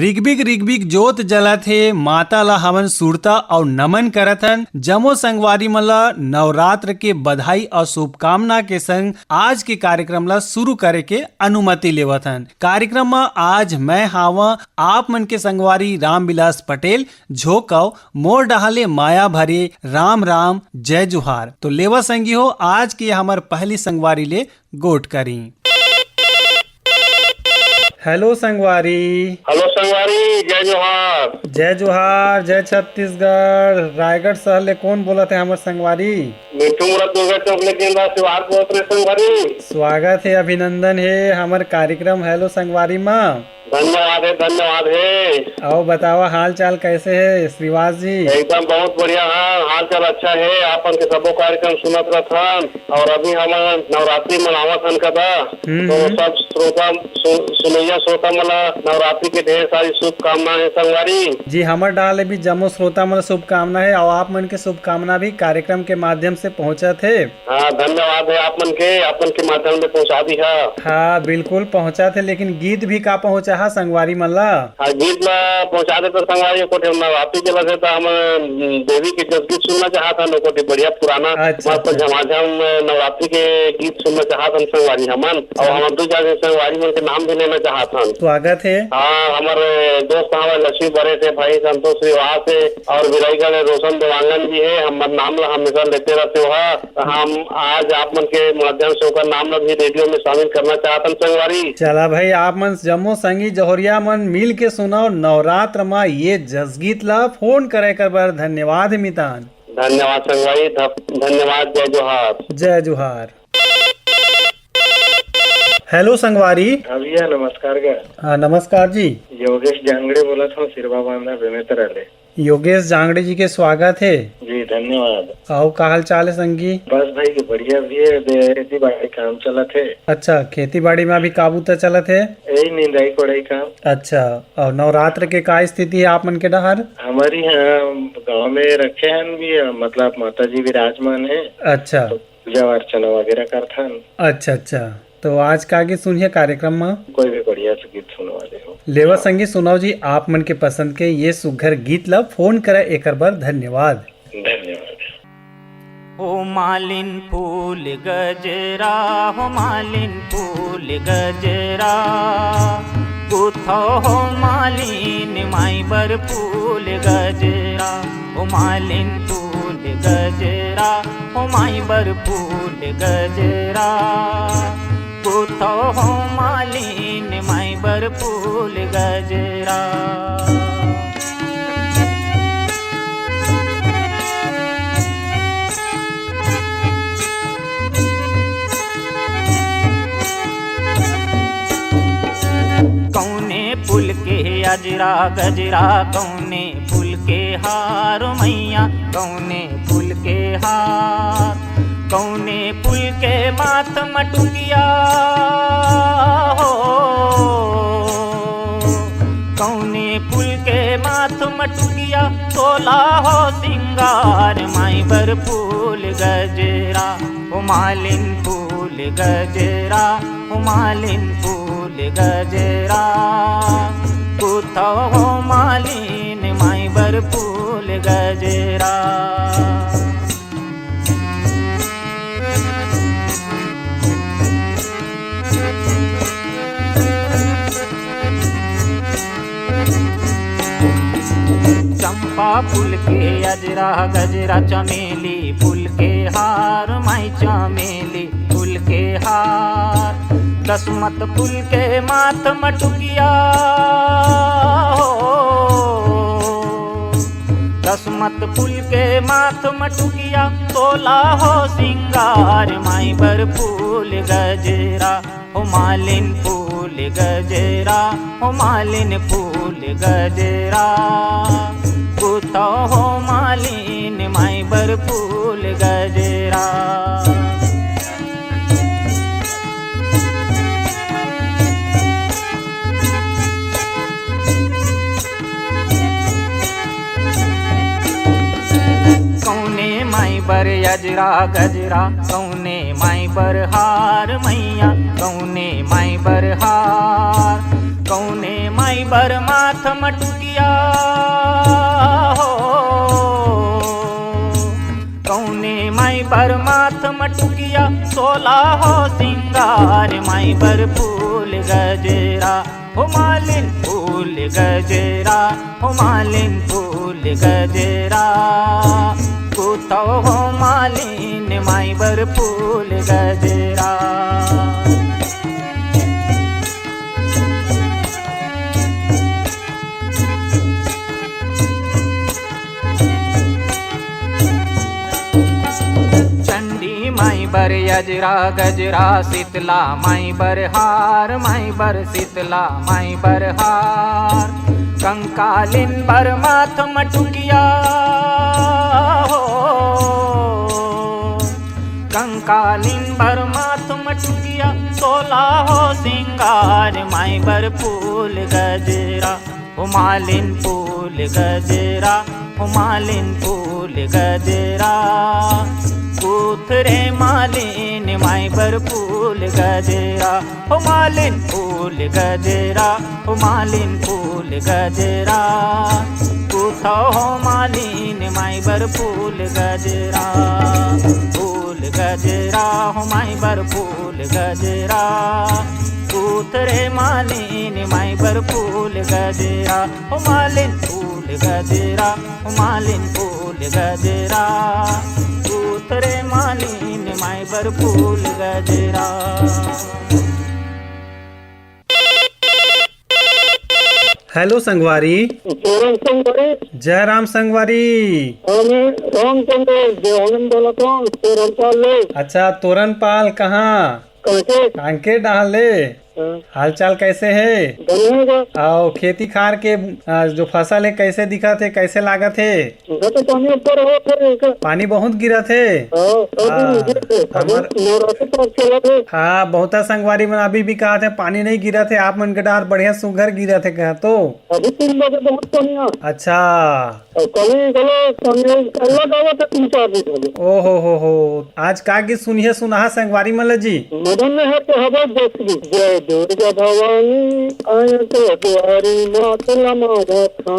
रिगबिग रिगबिग जोत जलत हे, माता ला हवन सुरता और नमन करत हन। जमो संगवारी मन ला नवरात्र के बधाई और शुभकामना के संग आज के कार्यक्रम ला शुरू करे के अनुमति लेवत हन। कार्यक्रम में आज मैं हावा आप मन के संगवारी रामविलास पटेल झोकव मोर डहाले माया भरे राम राम जय जुहार। तो लेवा संगी हो आज की हमार पहली संगवारी ले गोट करी। हेलो संगवारी। हेलो संगवारी, जय जोहार। जय जोहार, जय छत्तीसगढ़। रायगढ़ शहर ले कौन बोला थे हमार संगवारी? मिठू मुरत दुर्गा चौक ले केंद्र शिवार बोलत रे संगवारी। स्वागत है, अभिनंदन है हमार कार्यक्रम हेलो संगवारी माँ। धन्यवाद है, धन्यवाद है। आओ बतावा हाल चाल कैसे है श्रीवास जी? एकदम बहुत बढ़िया है, हाल चाल अच्छा है। आपन के सबो कार्यक्रम सुनत रहथन और अभी हम नवरात्रि मनावत हन कदा, तो सब श्रोता सुनैया श्रोता मला नवरात्रि के ढेर सारी शुभकामनाएं है संगवारी जी। हमार डाल भी जम्मो श्रोता मन शुभकामना है और आप मन के शुभकामना भी कार्यक्रम के माध्यम से पहुँचा थे। हाँ, धन्यवाद है आप मन के माध्यम में पहुँचा दी है। हाँ बिल्कुल पहुँचा थे, लेकिन गीत भी का पहुँचा है संगवारी मन ला? हाँ, गीत ला पहुँचा दे तो संगवारी कोटे नवरात्रि चला से तो हम देवी के गीत सुनना चाहता हूँ, कोटे बढ़िया पुराना मस्त झमाझम नवरात्रि के गीत सुनना चाहता हूँ संगवारी हमन। और हम दो चार संगवारी मन के नाम भी लेना चाहता हूँ। स्वागत है। हाँ, हमारे दोस्त हमारे लक्ष्मी बड़े थे, भाई संतोष श्रीवास है और विराईगढ़ रोशन देवांगन जी है। हमारे नाम ला हमेशा लेते रहते हो। हम आज आप मन के माध्यम से ओकर नाम ला भी रेडियो में शामिल करना चाहता हूँ संगवारी। चला भाई, आप मन जम्मो संगी जौहरिया मन मिल के सुनाओ नवरात्र में ये जसगीत ला। फोन करे कर बार धन्यवाद मितान। धन्यवाद संगवारी, धन्यवाद। जय जोहार। जय जोहार। हेलो संगवारी। भैया नमस्कार गा। हाँ नमस्कार जी। योगेश जांगड़े बोला था सिरवा बांधा बेमेतर ले। योगेश जांगड़े जी के स्वागत है जी, धन्यवाद। आओ का हाल चाल है संगी? बस भाई बढ़िया भी है, खेती बाड़ी काम चला थे। अच्छा, खेती बाड़ी में अभी काबू तो चला थे? यही निंदाई कोड़ाई काम। अच्छा, और नवरात्र के का स्थिति है आप मन के डहर? हमारी यहाँ गाँव में रखे हैं भी, मतलब माता जी विराजमान है। अच्छा, तो पूजा अर्चना वगैरह करता। अच्छा अच्छा। तो आज का आगे सुनिए कार्यक्रम में कोई भी बढ़िया से गीत सुनवा दे हो। लेवा संगी सुनाओ जी आप मन के पसंद के ये सुघर गीत ला। फोन करे एक बार धन्यवाद। धन्यवाद। हो मालिन फूल गजरा, हो मालिन फूल गजरा, गुथो हो मालिन माई बर फूल गजरा। हो मालिन फूल गजरा, हो माई बर फूल गजरा, गुथो हो मालिन माई बर फूल गजरा। कौने फूल के अजरा गजरा, कौने फूल के हार मैया, कौने फूल के हार, कौने फूल के माथ मटुकिया हो, कौने फूल के माथ मटुकिया, तोला हो सिंगार माई बर फूल गजरा। ओ मालिन फूल गजरा, ओ मालिन फूल गजरा, कुथो हो मालिन माई बर फूल गजरा। चंपा फूल के अजरा गजरा, चमेली फूल के हार माई चमेली फूल के हार, दसमत फूल के माथ मटुकिया हो, दसमत फूल के माथ मटुकिया, तोला हो सिंगार माई बर फूल गजरा। हो मालिन फूल गजरा, हो मालिन फूल गजरा, कुथो हो मालिन माई बर फूल गजरा। कौने माई बर अजरा गजरा, कौने माई बर हार मैया, कौने माई बर हार, कौने माई बर माथ मटुकिया हो, कौने माई बर माथ मटुकिया, 16 हो सिंगार माई बर फूल गजरा, हो मालिन फूल गजरा, हो मालिन फूल गजरा, कुतो हो मालिन माई बर फूल गजरा। चंडी माई बर यजरा गजरा, शीतला माई बर हार, माई बर शीतला माई बर हार, कंकालिन बर माथ मटुकिया हो, कंकालिन बर माथ मटुकिया, 16 हो सिंगार माई बर फूल गजरा, हो मालिन फूल गजरा, हो मालिन फूल गजरा, कूथरे मालिन माई बर फूल गजरा, हो मालिन फूल गजरा, हो मालिन फूल गजरा, कूथो हो मालिन माई बर फूल गजरा, फूल गजरा हो माई बर फूल गजरा, कूथरे मालिन माई बर फूल गजरा, हो मालिन फूल गजरा, हो मालिन फूल गजरा, कूथरे मालिन माई बर फूल गजरा। हेलो संगवारी। तोरण संगवारी। जय राम संगवारी। मैं रामचंद्र देवानंद बोला था, तोरण पाल ले। अच्छा तोरण पाल कहाँ? कैसे? कांके डाले। हाल चाल कैसे है? बढ़िया। आओ खेती खार के जो फसल है कैसे दिखा थे, कैसे लागत है? तो पानी ऊपर हो थे। पानी बहुत गिरा थे। हाँ बहुत संगवारी मन अभी भी कहा थे पानी नहीं गिरा थे, आप मन के डार बढ़िया सुघर गिरा थे कहा तो। अभी 3 बजे बहुत पानी आ। अच्छा ओ हो आज का गीत सुनिए सुना संगवारी मल जी। मदन है तो हवा जय दुर्गा भवानी आए तो द्वारी मातला मारा था।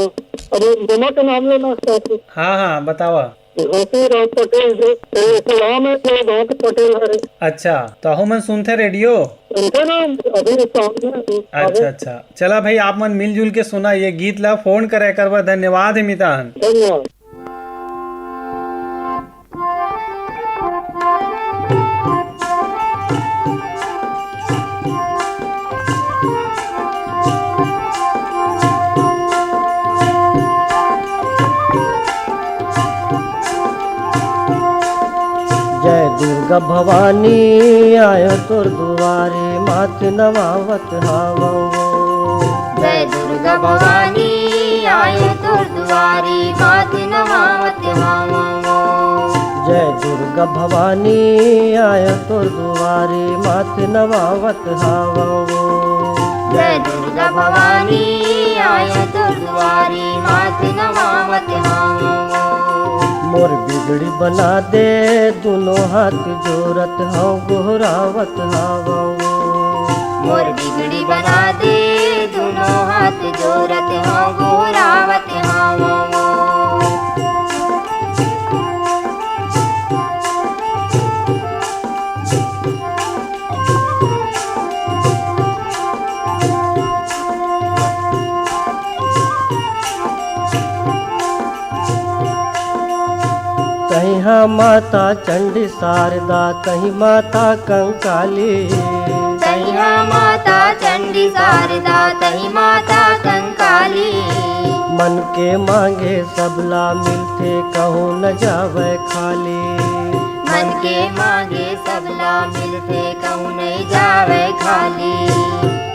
अब जमा का नाम लेना चाहते। हाँ बतावा। राम पटेल जो सलाम है तो गाँव के पटेल है। अच्छा तो हम मन सुनते रेडियो सुनते ना अभी सामने। अच्छा चला भाई आप मन मिलजुल के सुना ये गीत ला फोन करे करवा। धन्यवाद मितान। धन्यवाद। जय दुर्गा भवानी आयो तोर दुआरे माथ नवावत हावो। जय दुर्गा भवानी आयो तोर दुआरे माथ नवावत हावो। जय दुर्गा भवानी आयो तोर दुआरे माथ नवावत हावो। जय दुर्गा भवानी आयो तोर दुआरे माथ नवावत हावो। मोर बिगड़ी बना दे दोनों हाथ जोरत हूँ गोहरावत हावो। मोर बिगड़ी बना दे दोनों हाथ जोरत हूँ गोहरावत हावो। कहीं हाँ माता चंडी शारदा कहीं माता कंकाली। कहीं माता चंडी शारदा कहीं माता कंकाली। मन के मांगे सबला मिलते कहूँ न जावे खाली। मन के मांगे सबला मिलते कहूँ नहीं जावे खाली।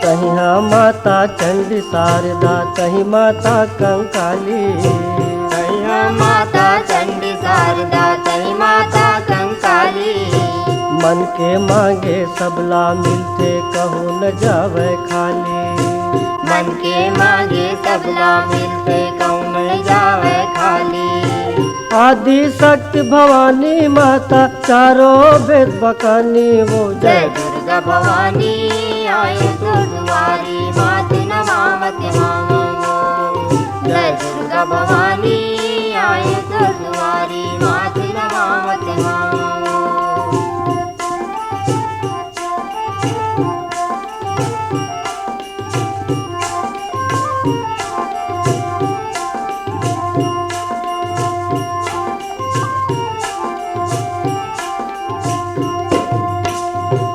कहीं हाँ माता चंडी शारदा कहीं माता कंकाली। कहीं माता चंडी शारदा कहीं माता कंकाली। मन के मांगे सबला मिलते कहूँ न जावे खाली। मन के मांगे सबला मिलते कहूँ नहीं जावे खाली। आदि शक्ति भवानी माता चारों वेद बकानी वो। जय दुर्गा भवानी आयो तो दुआरी मात नमावत हावो। जय दुर्गा भवानी आए तो दुआरी मात नमावत हावो।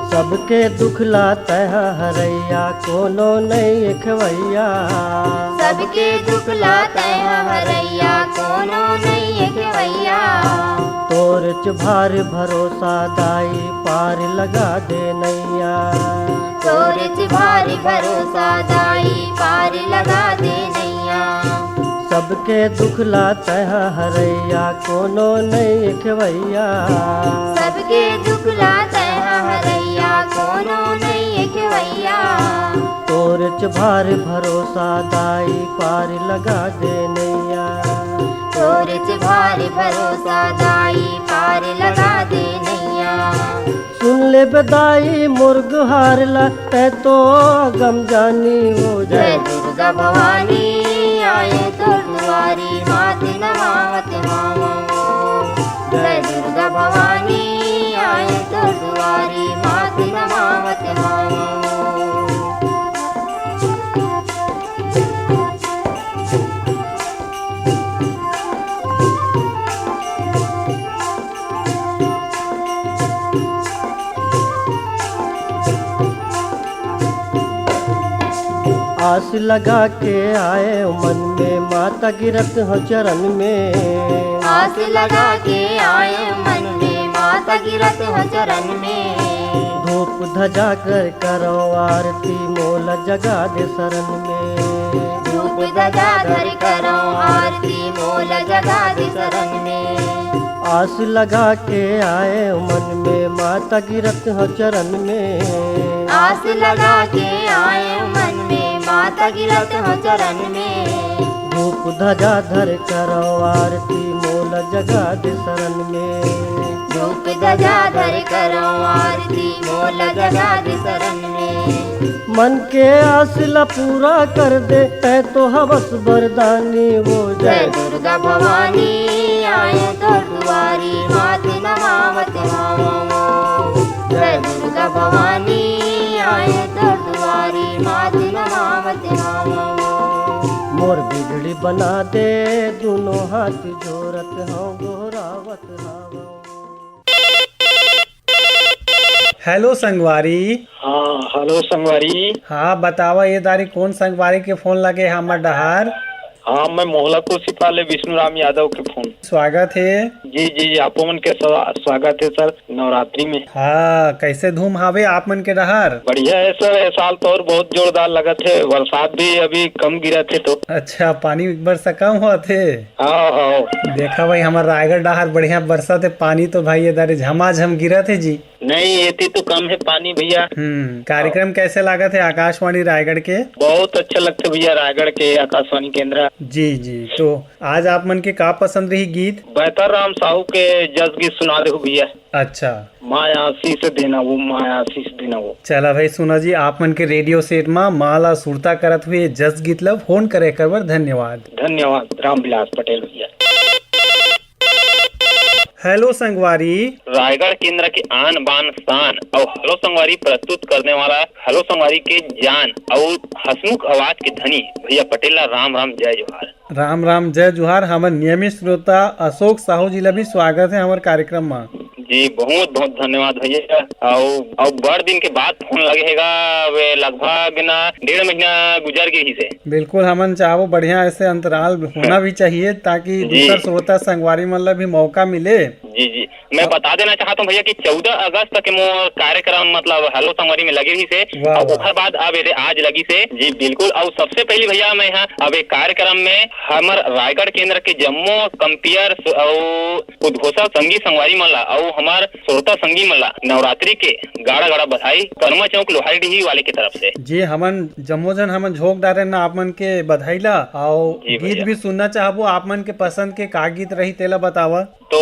सबके दुख लाता है हरैया कोनो नहीं खवैया। सबके दुख लाता है हरैया कोनो नहीं खवैया। तोर भार भरोसा दाई पार लगा दे नैया। तोर भारी भरोसा दाई पार लगा दे नैया। सबके दुख लाता है हरैया कोनो नहीं खवैया। सबके दुख लाता है हरैया कोनो नहीं खवैया। तोर भार भरोसा दाई पार लगा दे नैया। तोर भारी भरोसा दाई पार लगा दे नैया। सुन ले बदाई मुर्ग हारला तै तो गम जानी हो जय दुर्गा भवानी आए तो दुआरी मात नमावत हावो। जय दुर्गा भवानी आए तो दुआरी मात नमावत हावो। आस लगा के आए मन में माता गिरत हो चरण में। आस लगा के आए मन में माता गिरत हो चरण में। धूप धजा कर करो आरती मोल जगा दे शरण में। धूप धजा धर करो आरती मोल जगा दे शरण में। आस लगा के आए मन में माता गिरत हो चरण में। आस लगा के आए मन में माता गिरत हो चरण में। धूप धजा धर करो आरती मोल जगा दे शरण में। धूप धजा धर करो आरती मोल जगा दे शरण में। मन के आसला पूरा कर दे तै तो हवस बरदानी वो। जय दुर्गा भवानी आए तो दुआरी मात नमावत हावो। जय दुर्गा भवानी आए तो दुआरी मात नमावत हावो। मोर बिगड़ी बना दे दोनों हाथ जोड़त हूँ गोहरावत हावो। हेलो संगवारी। हाँ हेलो संगवारी। हाँ बतावा ये दारी कौन संगवारी के फोन लगे हमर डहार। हाँ मैं मोहलापुर सिपाही विष्णु राम यादव के फोन। स्वागत है। जी जी आप मन के स्वागत है सर नवरात्रि में। हाँ कैसे धूम हावे आप मन के डहार। बढ़िया है सर ये साल तो और बहुत जोरदार लगा थे। बरसात भी अभी कम गिरा थे तो। अच्छा पानी बरसा कम हुआ थे। हाँ हाँ देखा भाई हमारा रायगढ़ डहार बढ़िया बरसा थे पानी तो भाई ये दारे झमाझम गिरा थे जी। नहीं ये तो कम है पानी भैया। कार्यक्रम कैसे लगा थे आकाशवाणी रायगढ़ के। बहुत अच्छा लगते भैया रायगढ़ के आकाशवाणी केंद्र। जी जी तो आज आप मन के का पसंद रही गीत। बेहतर राम साहू के जस गीत सुना दे भैया। अच्छा माया शीश देना वो माया शीश देना वो। चला भाई सुना जी आप मन के रेडियो सेट में माला सुरता करत हुए जस गीत ला फोन करे कर धन्यवाद। धन्यवाद रामविलास पटेल भैया। हेलो संगवारी। रायगढ़ केंद्र के आन बान शान और हेलो संगवारी प्रस्तुत करने वाला हेलो संगवारी के जान और हसमुख आवाज के धनी भैया पटेला राम राम जय जोहार। राम राम जय जोहार। हमार नियमित श्रोता अशोक साहू जी ला भी स्वागत है हमारे कार्यक्रम में। जी बहुत बहुत धन्यवाद भैया। और बड़ दिन के बाद फोन लगेगा वे लगभग ना 1.5 महीना गुजर गई से। बिल्कुल हमन चाहो बढ़िया ऐसे अंतराल होना भी चाहिए ताकि दूसरा श्रोता संगवारी मन ला भी मौका मिले। जी जी मैं बता देना चाहता हूँ भैया कि 14 अगस्त तक मोर कार्यक्रम मतलब हेलो संगवारी में लगे ही से और उसके बाद अब आज लगी से। जी बिल्कुल। और सबसे पहले भैया मैं यहाँ अब एक कार्यक्रम में हमार रायगढ़ केंद्र के जम्मू कंपियर और उद्घोषक संगी संगवारी मल्ला और हमार श्रोता संगी मल्ला नवरात्रि के गाड़ा गाड़ा बधाई कर्मा चौक लोहारी वाले की तरफ से। जी हमन जम्मो जन हमन झोंक डारे ना आप मन के बधाई ला और गीत भी सुनना चाहबो आप मन के पसंद के का गीत रही तेला बतावा। तो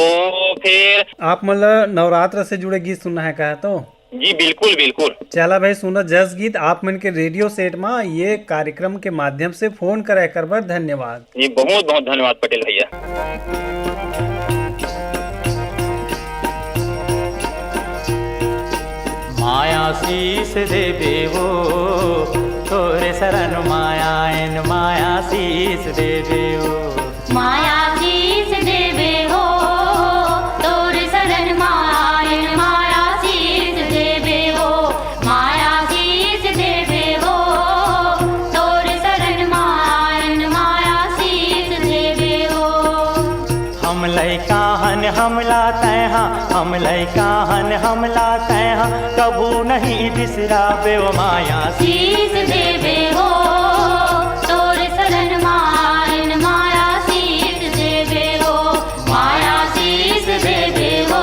फिर आप मतलब नवरात्र से जुड़े गीत सुनना है कहा तो जी बिल्कुल बिल्कुल। चला भाई सुना जस गीत आप मन के रेडियो सेट में ये कार्यक्रम के माध्यम से फोन करे कर बर धन्यवाद। जी बहुत बहुत धन्यवाद पटेल भैया। माया शीस दे देवो तोरे शरण माया इन माया शीस दे देवो। माया शीस देवे हो तोर शरण मायन माया शीस देवे हो माया शीस देवे हो तोर शरण मायन माया शीस देवे हो। हम लैका हन हमला तैहा हम लैका हन हमला तैहा कबू नहीं बिसरावे ओ माया शीस देवे हो तोर शरण मायन माया शीस देवे हो माया शीस देवे हो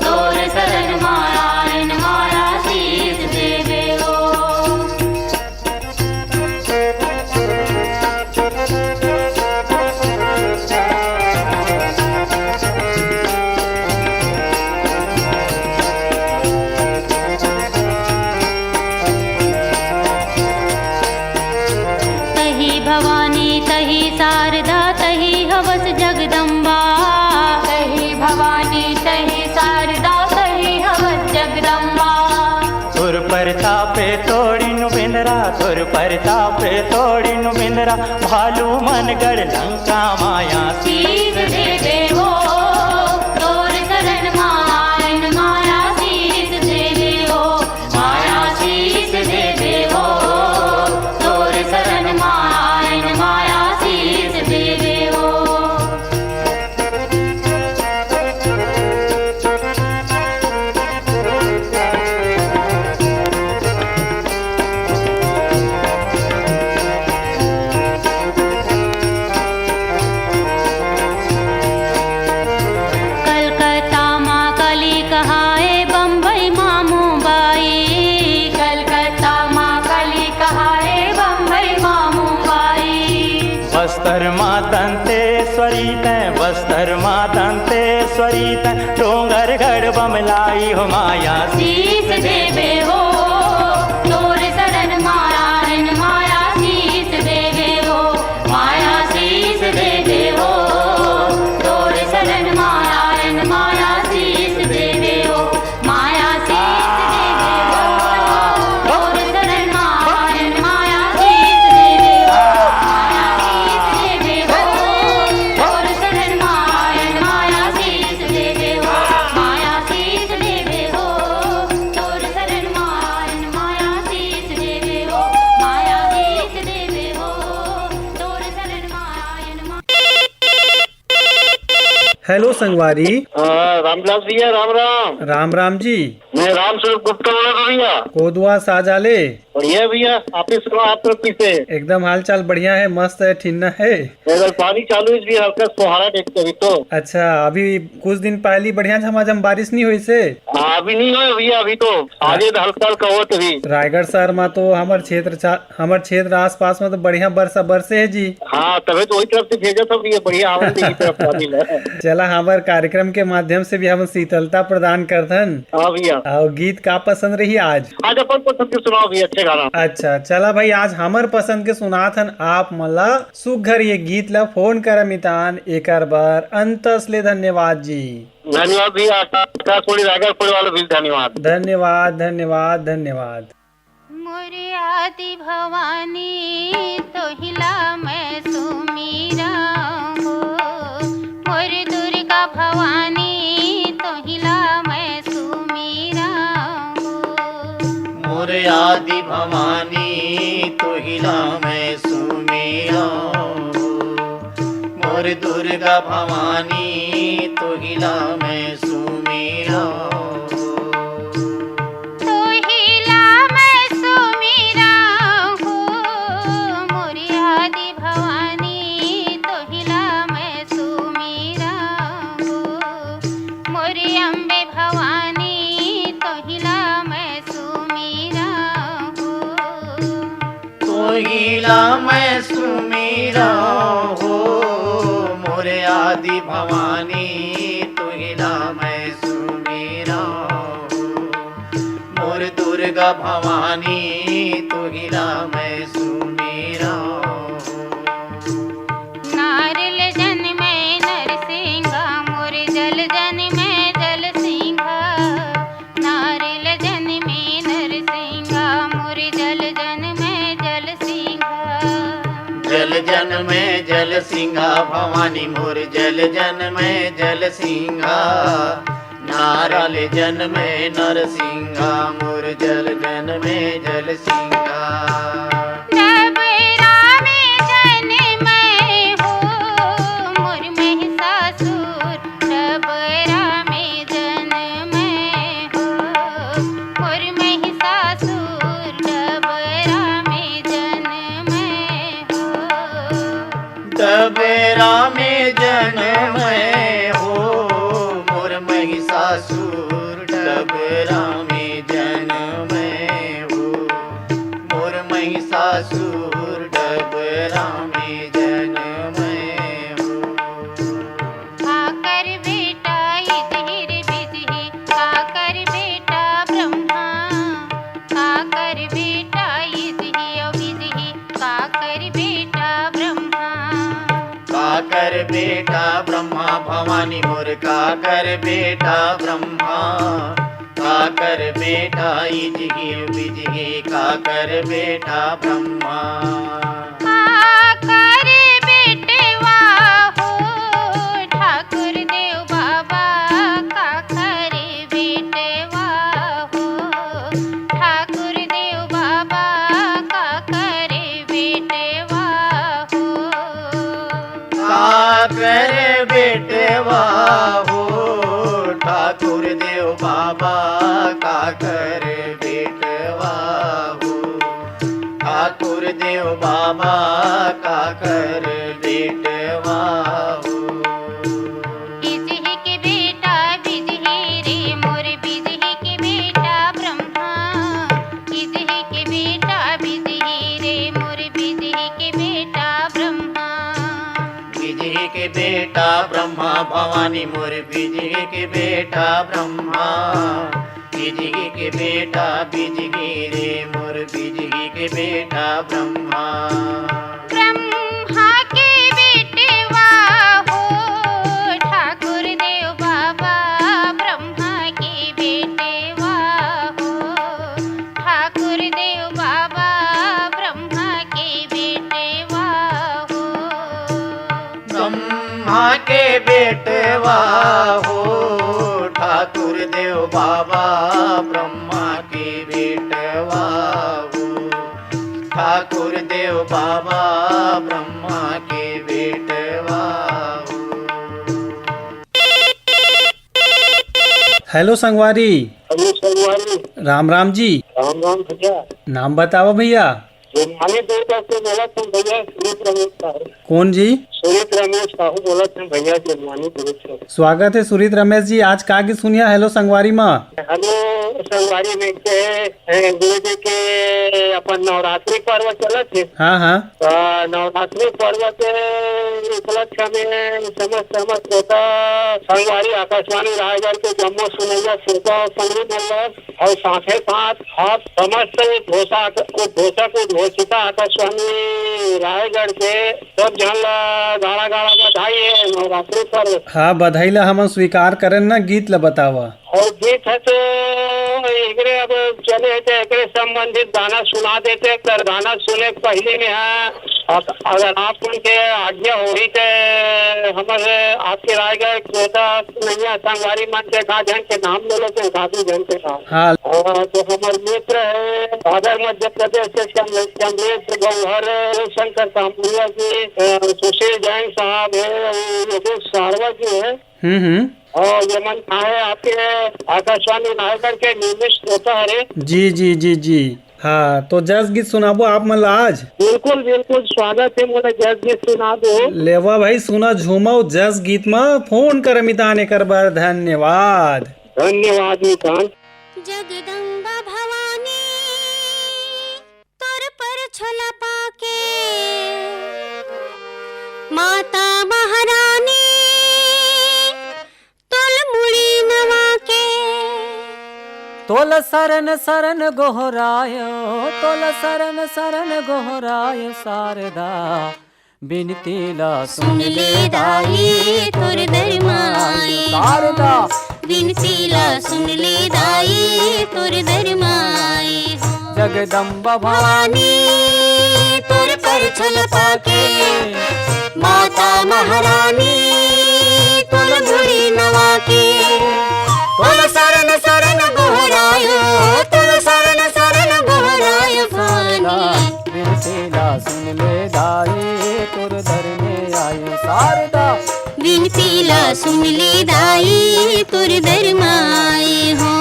तोर शरण मायन माया शीस देवे हो। तही भवानी तही शारदा तही हवस जगदम्बा तही भवानी तही शारदा तही हवस जगदम्बा। तुर परतापे तोड़ी नु बिंदरा तुर परतापे तोड़ी नु बिंदरा भालू मन गढ़ लंका माया शीस देवे हो तोर शरण मायन माया शीस देवे हो माया शीस देवे हो तोर शरण मायन माया शीस देवे हो। कलकत्ता माँ काली कहाए बम्बई माँ मुंबई कलकत्ता माँ काली कहाए बम्बई माँ मुंबई। बस्तर माँ दंतेश्वरी तैं बस्तर माँ दंतेश्वरी तैं डोंगर गढ़ बमलाई हो माया शीस देवे हो तोर शरण मायन माया शीस देवे हो माया शीस देवे हो तोर शरण मायन माया शीस देवे हो माया शीस देवे हो तोर शरण मायन माया शीस देवे हो माया शीस देवे हो तोर शरण मायन माया शीस देवे हो माया शीस देवे हो तोर शरण मायन माया शीस देवे हो माया शीस देवे हो तोर शरण मायन। हेलो संगवारी। रामविलास भैया राम राम। राम राम जी। मैं राम स्वरूप गुप्ता बोल रहा हूँ भैया। कोदवा साजाले। बढ़िया भैया आप ही सुनो आप तरफ से। एकदम हाल चाल बढ़िया है मस्त है ठिन्ना है। अगर पानी चालू है इसलिए हल्का सुहारा देखते अभी तो। अच्छा अभी कुछ दिन पहले बढ़िया झमाझम बारिश नहीं हुई से। हाँ अभी नहीं हुआ भैया अभी तो आगे तो हल्का हल्का हुआ तभी। रायगढ़ शहर में तो हमार क्षेत्र आस पास में तो बढ़िया बरसा बरसे है जी। हाँ तभी तो वही तरफ से भेजा था भैया बढ़िया आवाज की तरफ पानी है। चला हमारे कार्यक्रम के माध्यम से भी हम शीतलता प्रदान करथन। हाँ भैया। और गीत का पसंद रही आज अपन पसंद के सुनाओ भैया अच्छे गाना। अच्छा चला भाई आज हमर पसंद के सुनाथन आप मला सुघर ये गीत ला फोन कर मितान एक बार अंतस ले धन्यवाद जी। धन्यवाद भैया आकाशवाणी रायगढ़ वालों भी धन्यवाद। धन्यवाद धन्यवाद धन्यवाद। मोरे आदि भवानी तो हिला मैं सुमीरा हो मोरे दुर्गा भवानी तो हिला मैं सुमीरा हो मोरे आदि भवानी तो हिला मैं सुमेरा मोर दुर्गा भवानी तो हिला मैं सुमेरा तो हिला मैं सुमीरा हो मोरे आदि भवानी तो हिला मैं सुमीरा हो मोरे अम्बे भवानी तो हिला मैं सुमीरा हो तो हिला मैं सुमेरा हो मोरे आदि भवानी तो हिला मैं सुमेरा हो दुर्गा भवानी तुहिला मैं सुमीरा नारिल जन में नरसिंहा मोर जल जन में जल सिंहा नारिल जन में नरसिंहा मोर जल जन में जल सिंहा जल जन में जल सिंहा भवानी मोर जल जन में जल सिंहा नारल जन में नरसिंहा मोर जल जन में जल सिंहा डबरा में जन में हो मोर महिषासुर डबरा में जन में हो मोर महिषासुर डबरा में जन में हो डबरा में जन में हो मोर महिषासुर डबरा में जन में हो मोर महिषासुर डबरा में जन में हो आकर बेटा इधर बिजही आकर बेटा ब्रह्मा आकर बेटा इधही और बिजही आकर बेटा ब्रह्मा काकर बेटा ब्रह्मा भवानी मोर काकर बेटा ब्रह्मा काकर बेटा इजगी बिजगी काकर बेटा ब्रह्मा आकर बेटवा हो ठाकुर देव बाबा काकर बेटवा हो ठाकुर देव बाबा काकर बेटवा हो काकर बेटवा हो ठाकुर देव बाबा काकर बेटवा हो ठाकुर देव बाबा काकर बेटवा हो बिजही के बेटा बिजही रे मोर बिजही के बेटा ब्रह्मा बिजही के बेटा बिजही रे मोर बिजही के बेटा ब्रह्मा बिजही के बेटा ब्रह्मा भवानी मोर बिजही के बेटा ब्रह्मा बिजही के बेटा बिजही रे मोर बिजही के बेटा ब्रह्मा ब्रह्मा के बेटवा हो ठाकुर देव बाबा ब्रह्मा के बेटवा हो ठाकुर देव बाबा ब्रह्मा के बेटवा हो ब्रह्मा के बेटवा हो ठाकुर देव बाबा ब्रह्मा के बेटवा हो ठाकुर देव बाबा ब्रह्मा के बेटवा हो हेलो संगवारी। हेलो संगवारी। राम राम जी। राम राम भैया। नाम बताओ भैया। माने देवता से बोला तुम भैया सुरेश रमेश साहू। कौन जी? सुरेश रमेश साहू बोला तुम भैया जन्मानी पुरुष। स्वागत है सुरीत रमेश जी। आज का की सुनिया हेलो संगवारी माँ। हेलो संगवारी में के गुरु जी के अपन नवरात्रि पर्व चलत है। हाँ हाँ। नवरात्रि पर्व के उपलक्ष्य में समस्त होता संगवारी आकाशवाणी रायगढ़ के जम्मू सुनैया श्रोता संगीत मंडल और साथ ही साथ आप समस्त घोषक उद्घोषिता आकाशवाणी रायगढ़ के सब जन गाड़ा गाड़ा बधाई है नवरात्रि पर्व। हाँ बधाई ला हम स्वीकार करें ना। गीत ला बतावा। और गीत है तो एकरे अब चले थे एकरे संबंधित गाना सुना देते कर गाना सुने पहले में है। अगर आप उनके आज्ञा हो रही थे हमारे आपके रायगढ़ श्रोता नैया संगवारी मन के का जन के नाम ले लेते काफी जन के नाम। हाँ। तो हमारे मित्र है भादर मध्य प्रदेश से कमलेश गौहर शंकर कामपुरिया जी सुशील जैन साहब है योगेश सारवा जी है। और ये मन है आपके आकाशवाणी रायगढ़ के नियमित श्रोता है। जी जी जी जी। हाँ तो जस गीत सुनाबो आप मतलब आज। बिल्कुल बिल्कुल स्वागत है मोला जस गीत सुना दो। लेवा भाई सुना झूमो जस गीत में फोन कर मिताने कर बार धन्यवाद। धन्यवाद मितान। जगदम्बा भवानी तोर पर छोला पाके माता महारानी तोल मुड़ी नवा के तोल शरण शरण गोहरायो, तोल शरण शरण गोहरायो शारदा, बिनती ला सुन ले दाई तुर दरमाए शारदा, विनती ला सुन ले दाई तुर दरमाए जगदम्बा भवानी तुर पर छल पाके माता महारानी तुल बुरी नवा के तुल शरण शरण गोहरायो, तुल शरण शरण गोहरायो फानी बिनती ला सुन ले दाई तुर दर में आयो शारदा, विनती ला सुन ले दाई तुर दरमाए हो।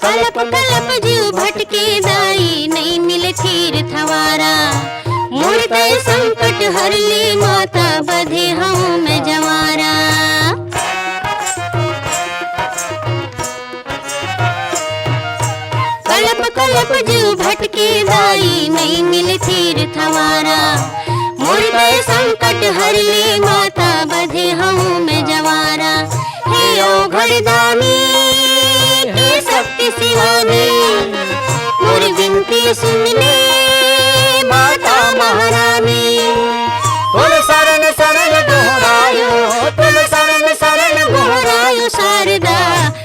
कलप कलप जीव भटके दाई नहीं मिले तीर्थ हमारा, मुड़ते संकट हर ले माता बधे हम में जवारा। कलप कलप जीव भटके दाई नहीं मिले तीर्थ हमारा, मुड़ते संकट हर ले माता बधे हम में जवारा। हे ओ घरदानी हे शक्ति शिवानी मोरी विनती सुन ले माता महारानी, तुल शरण शरण गोहरायो, तुल शरण शरण गोहरायो शारदा,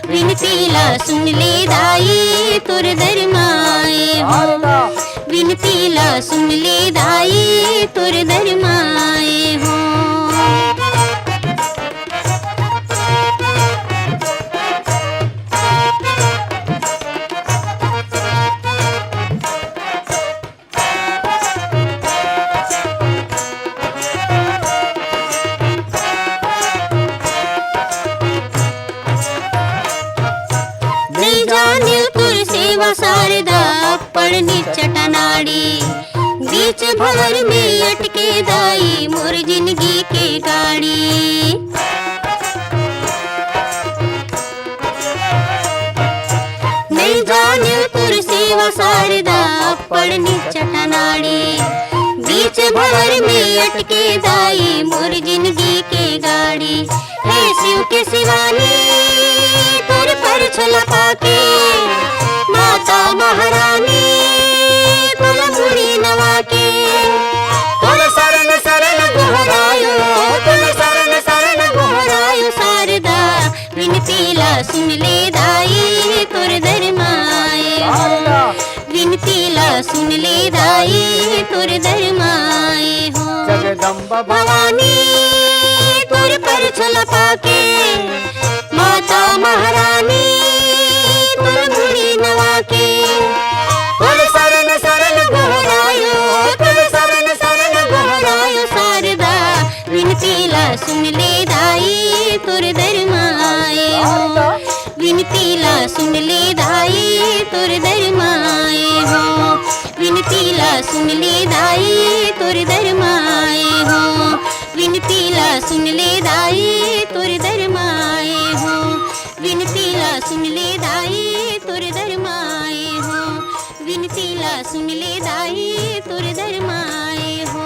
विनती ला सुन ले दाई तुर दरमाए हो, विनती ला सुन ले दाई तुर दरमाए हो। शारदा पड़नी चटनाड़ी बीच भंवर में अटके दाई मोर जिंदगी के गाड़ी। नहीं जाने तुर सेवा शारदा पड़नी चटनाड़ी बीच भंवर में अटके दाई मोर जिंदगी के गाड़ी। हे शिव के शिवानी तुर पर छल पाके माता महारानी तुल बुरी नवा के तुल शरण शरण गोहरायो, तुल शरण शरण गोहरायो शारदा, विनती ला सुन ले दाई तुर दरमाए हो, विनती ला सुन ले दाई तुर दरमाए हो। जगदम्बा भवानी तुर पर छल पाके माता महारानी तुल बुरी नवा के तुल शरण शरण गोहरायो, तुल शरण शरण गोहरायो शारदा, विनती ला सुन ले दाई तुर दरमाए हो, विनती ला सुन ले दाई तुर दरमाए हो, विनती ला सुन ले दाई तुर दरमाए हो, विनती ला सुन ले दाई तुर दरमाए हो, विनती ला सुन ले दाई तुर दरमाए हो, विनती ला सुन ले दाई तुर दरमाए हो।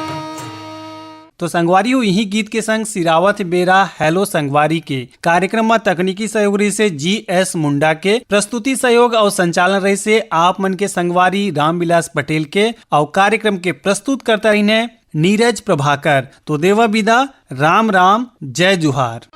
तो संगवारी यही गीत के संग सिरावत बेरा हेलो संगवारी के कार्यक्रम में तकनीकी सहयोग रही से GS मुंडा के, प्रस्तुति सहयोग और संचालन रही से आप मन के संगवारी रामविलास पटेल के, और कार्यक्रम के प्रस्तुत करता रही नीरज प्रभाकर। तो देवा विदा, राम राम, जय जुहार।